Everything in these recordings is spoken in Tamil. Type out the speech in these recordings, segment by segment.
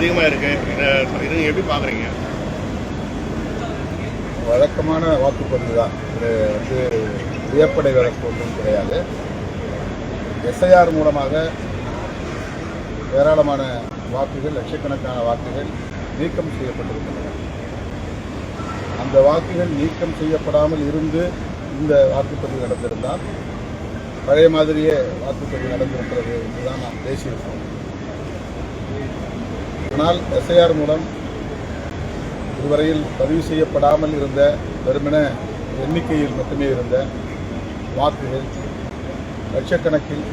அதிகமாக இருக்குது. இதை எப்படி பார்க்குறீங்க? வழக்கமான வாக்குப்பதிவு தான். இது வியப்படைவதற்கு ஒன்றும் கிடையாது. எஸ்ஐஆர் மூலமாக ஏராளமான வாக்குகள், லட்சக்கணக்கான வாக்குகள் நீக்கம் செய்யப்பட்டிருக்கின்றன. அந்த வாக்குகள் நீக்கம் செய்யப்படாமல் இருந்து இந்த வாக்குப்பதிவு நடந்திருந்தால் பழைய மாதிரியே வாக்குப்பதிவு நடந்திருக்கிறது என்றுதான் நாம் பேசியிருக்கோம். ஆனால் எஸ்ஐஆர் மூலம் இதுவரையில் பதிவு செய்யப்படாமல் இருந்த வெறுமன எண்ணிக்கையில் மட்டுமே இருந்த வாக்குகள் லட்சக்கணக்கில்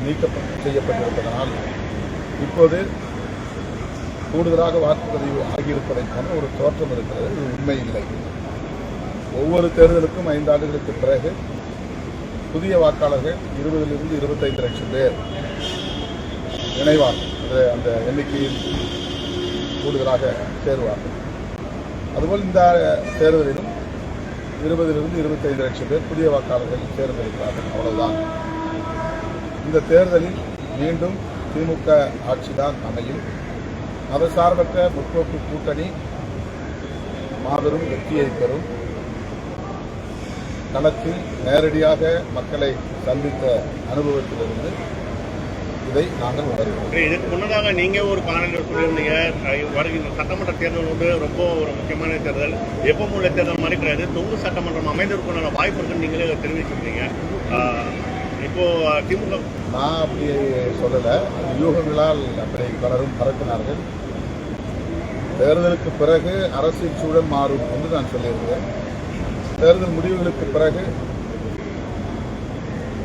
செய்யப்பட்டிருப்பதனால் இப்போது கூடுதலாக வாக்குப்பதிவு ஆகியிருப்பதை போன்ற ஒரு தோற்றம் இருக்கிறது. இது உண்மை இல்லை. ஒவ்வொரு தேர்தலுக்கும் 5 ஆண்டுகளுக்கு பிறகு புதிய வாக்காளர்கள் 20 to 25 லட்சம் பேர் இணைவார்கள். அந்த எண்ணிக்கையில் கூடுதலாக சேருவார்கள். அதுபோல் இந்த தேர்தலிலும் 20 to 25 லட்சம் பேர் புதிய வாக்காளர்கள் தேர்ந்தெடுக்கிறார்கள். அவ்வளவுதான். இந்த தேர்தலில் மீண்டும் திமுக ஆட்சிதான் அமையும். மதசார்பற்ற முற்போக்கு கூட்டணி மாபெரும் வெற்றியை பெறும். களத்தில் நேரடியாக மக்களை சந்தித்த அனுபவத்திலிருந்து இதை நாங்கள் உணர்கிறோம். இதுக்கு முன்னதாக நீங்கள் ஒரு காணொலியில் சொல்லியிருந்தீங்க, வருகின்ற சட்டமன்ற தேர்தல் வந்து ரொம்ப ஒரு முக்கியமான தேர்தல், எப்பவும் உள்ள தேர்தல் மாதிரி கிடையாது, தொங்கு சட்டமன்றம் அமைந்திருக்குள்ள வாய்ப்பு இருக்குன்னு நீங்களே தெரிவிச்சிருந்தீங்க. இப்போ திமுக நான் அப்படி சொல்லலை. யூகங்களால் அப்படி பலரும் பரப்பினார்கள். தேர்தலுக்கு பிறகு அரசியல் சூழல் மாறும் என்று நான் சொல்லியிருந்தேன். தேர்தல் முடிவுகளுக்கு பிறகு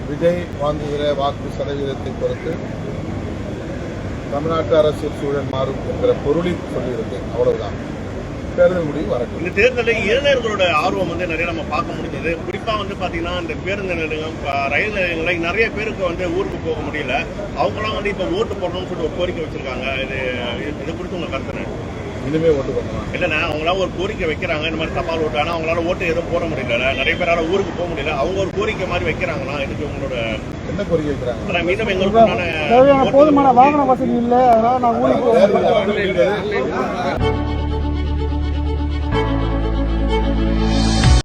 விஜய் வாங்குகிற வாக்கு சதவீதத்தை பொறுத்து தமிழ்நாட்டு அரசியல் சூழல் மாறும் என்கிற பொருளில் சொல்லியிருந்தேன். அவ்வளவுதான். தேர்தல் முடிவு வரட்டும். இந்த தேர்தலில் இளைஞர்களோட ஆர்வம் வந்து நிறைய நம்ம பார்க்க முடிஞ்சது. குறிப்பாக வந்து பார்த்தீங்கன்னா இந்த பேருந்து நிலையம், ரயில் நிலையங்களில் நிறைய பேருக்கு வந்து ஊருக்கு போக முடியல. அவங்களாம் வந்து இப்போ ஓட்டு போடணும்னு சொல்லிட்டு ஒரு கோரிக்கை வச்சிருக்காங்க. இது குறித்து உங்கள் கருத்து? இனிமே ஓட்டு போடணும் இல்லைண்ணா, அவங்களாம் ஒரு கோரிக்கை வைக்கிறாங்க, இந்த மாதிரி தபால் ஓட்டு. ஆனால் அவங்களால ஓட்டு எதுவும் போட முடியல. நிறைய பேரால ஊருக்கு போக முடியல. அவங்க ஒரு கோரிக்கை மாதிரி வைக்கிறாங்களா? இதுக்கு உங்களோட என்ன கோரிக்கை வைக்கிறாங்க? மீண்டும் எங்களுக்கு போதுமான வாகன வசதி இல்லை, அதனால நான் ஊருக்கு